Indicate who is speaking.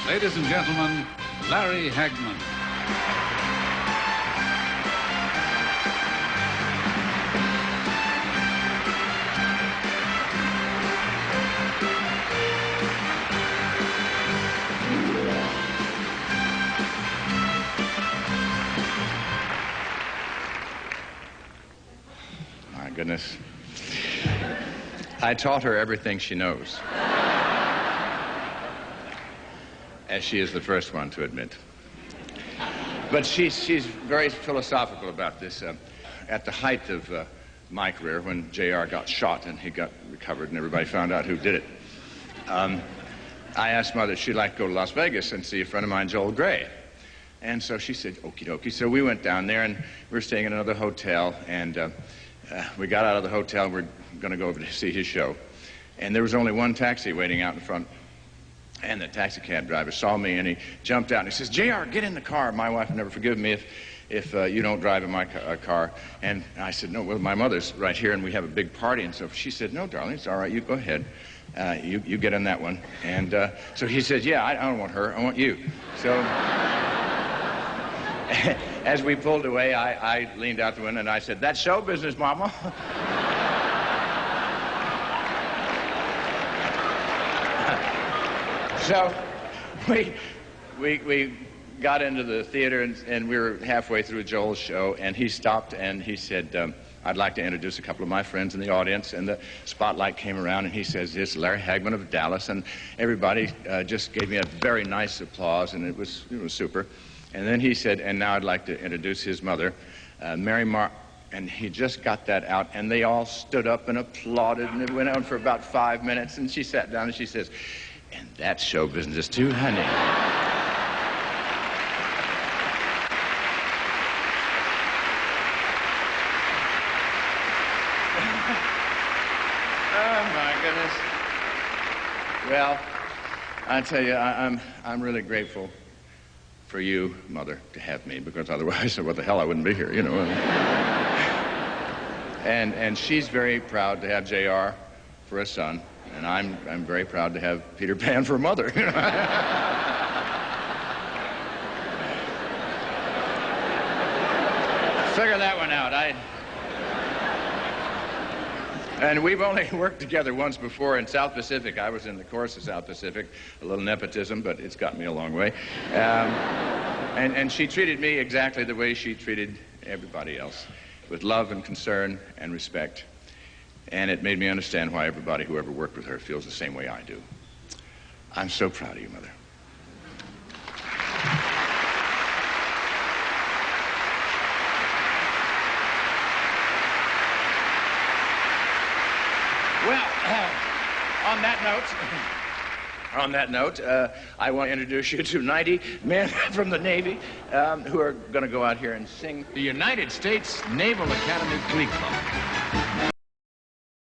Speaker 1: Ladies and gentlemen, Larry Hagman.
Speaker 2: My goodness. I taught her everything she knows. As she is the first one to admit. But she's very philosophical about this. At the height of my career, when J.R. got shot and he got recovered and everybody found out who did it, I asked Mother if she'd like to go to Las Vegas and see a friend of mine, Joel Grey. And so she said, okie dokie. So we went down there, and we were staying in another hotel, and we got out of the hotel, and we're going to go over to see his show. And there was only one taxi waiting out in front. And the taxi cab driver saw me, and he jumped out, and he says, J.R., get in the car. My wife will never forgive me if you don't drive in my car. And I said, no, well, my mother's right here, and we have a big party. And so she said, no, darling, it's all right. You go ahead. You get in that one. And so he says, yeah, I don't want her. I want you. So as we pulled away, I leaned out the window, and I said, that's show business, Mama. So we got into the theater, and we were halfway through Joel's show, and he stopped and he said, I'd like to introduce a couple of my friends in the audience. And the spotlight came around, and he says, this is Larry Hagman of Dallas. And everybody just gave me a very nice applause, and it was super. And then he said, and now I'd like to introduce his mother, Mary Mar. And he just got that out, and they all stood up and applauded, and it went on for about 5 minutes. And she sat down, and she says, and that's show business too, honey. Oh, my goodness. Well, I tell you, I'm really grateful for you, Mother, to have me, because otherwise, what the hell, I wouldn't be here, you know. And she's very proud to have J.R. for a son. And I'm very proud to have Peter Pan for a mother. Figure that one out. And we've only worked together once before in South Pacific. I was in the chorus of South Pacific. A little nepotism, but it's gotten me a long way. And she treated me exactly the way she treated everybody else, with love and concern and respect. And it made me understand why everybody who ever worked with her feels the same way I do. I'm so proud of you, Mother. Well, on that note, I want to introduce you to 90 men from the Navy who are going to go out here and sing
Speaker 3: The United States Naval Academy Glee Club.